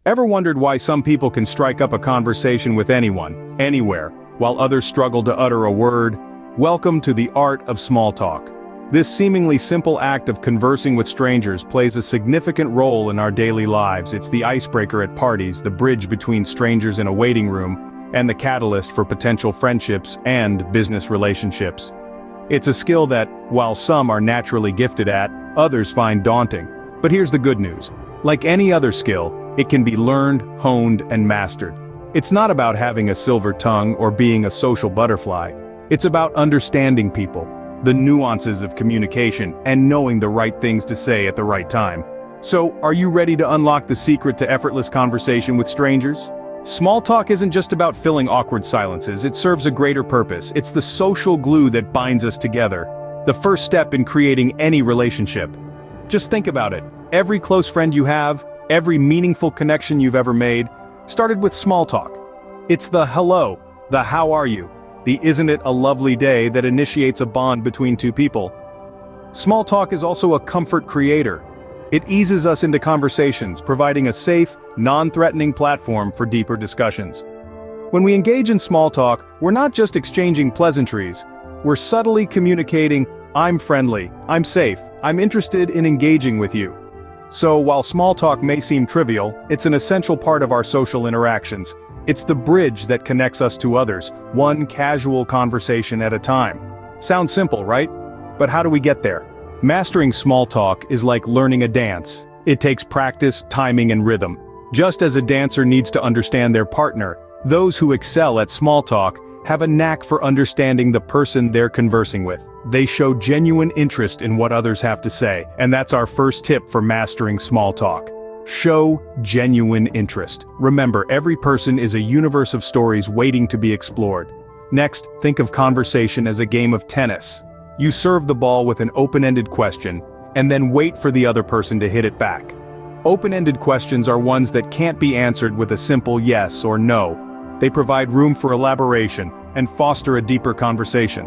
Ever wondered why some people can strike up a conversation with anyone, anywhere, while others struggle to utter a word? Welcome to the art of small talk. This seemingly simple act of conversing with strangers plays a significant role in our daily lives. It's the icebreaker at parties, the bridge between strangers in a waiting room, and the catalyst for potential friendships and business relationships. It's a skill that, while some are naturally gifted at, others find daunting. But here's the good news. Like any other skill, it can be learned, honed, and mastered. It's not about having a silver tongue or being a social butterfly. It's about understanding people, the nuances of communication, and knowing the right things to say at the right time. So, are you ready to unlock the secret to effortless conversation with strangers? Small talk isn't just about filling awkward silences, it serves a greater purpose. It's the social glue that binds us together. The first step in creating any relationship. Just think about it. Every close friend you have, every meaningful connection you've ever made, started with small talk. It's the hello, the how are you, the isn't it a lovely day that initiates a bond between two people. Small talk is also a comfort creator. It eases us into conversations, providing a safe, non-threatening platform for deeper discussions. When we engage in small talk, we're not just exchanging pleasantries. We're subtly communicating, I'm friendly, I'm safe, I'm interested in engaging with you. So while small talk may seem trivial, it's an essential part of our social interactions. It's the bridge that connects us to others, one casual conversation at a time. Sounds simple, right? But how do we get there? Mastering small talk is like learning a dance. It takes practice, timing, and rhythm. Just as a dancer needs to understand their partner, those who excel at small talk have a knack for understanding the person they're conversing with. They show genuine interest in what others have to say, and that's our first tip for mastering small talk. Show genuine interest. Remember, every person is a universe of stories waiting to be explored. Next, think of conversation as a game of tennis. You serve the ball with an open-ended question, and then wait for the other person to hit it back. Open-ended questions are ones that can't be answered with a simple yes or no. They provide room for elaboration and foster a deeper conversation.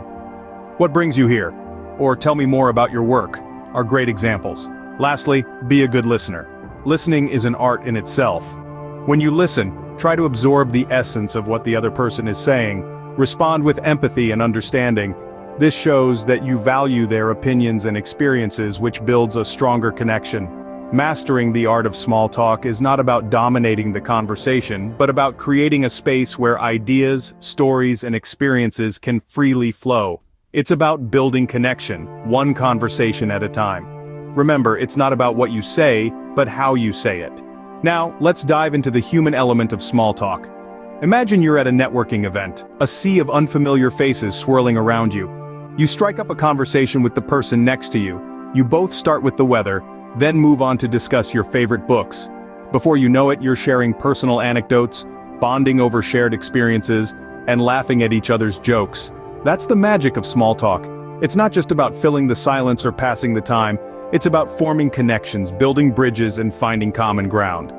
What brings you here? Or tell me more about your work, are great examples. Lastly, be a good listener. Listening is an art in itself. When you listen, try to absorb the essence of what the other person is saying. Respond with empathy and understanding. This shows that you value their opinions and experiences, which builds a stronger connection. Mastering the art of small talk is not about dominating the conversation, but about creating a space where ideas, stories, and experiences can freely flow. It's about building connection, one conversation at a time. Remember, it's not about what you say, but how you say it. Now, let's dive into the human element of small talk. Imagine you're at a networking event, a sea of unfamiliar faces swirling around you. You strike up a conversation with the person next to you. You both start with the weather, then move on to discuss your favorite books. Before you know it, you're sharing personal anecdotes, bonding over shared experiences, and laughing at each other's jokes. That's the magic of small talk. It's not just about filling the silence or passing the time, it's about forming connections, building bridges, and finding common ground.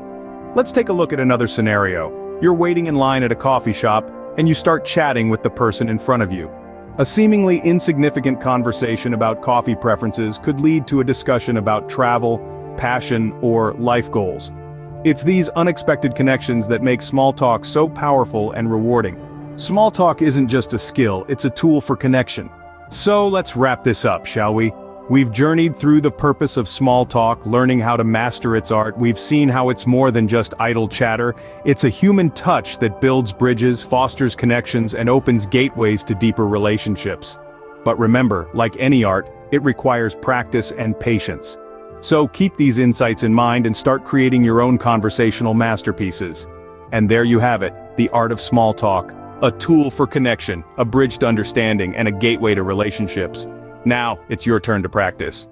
Let's take a look at another scenario. You're waiting in line at a coffee shop, and you start chatting with the person in front of you. A seemingly insignificant conversation about coffee preferences could lead to a discussion about travel, passion, or life goals. It's these unexpected connections that make small talk so powerful and rewarding. Small talk isn't just a skill, it's a tool for connection. So let's wrap this up, shall we? We've journeyed through the purpose of small talk, learning how to master its art. We've seen how it's more than just idle chatter. It's a human touch that builds bridges, fosters connections, and opens gateways to deeper relationships. But remember, like any art, it requires practice and patience. So keep these insights in mind and start creating your own conversational masterpieces. And there you have it, the art of small talk. A tool for connection, a bridge to understanding, and a gateway to relationships. Now, it's your turn to practice.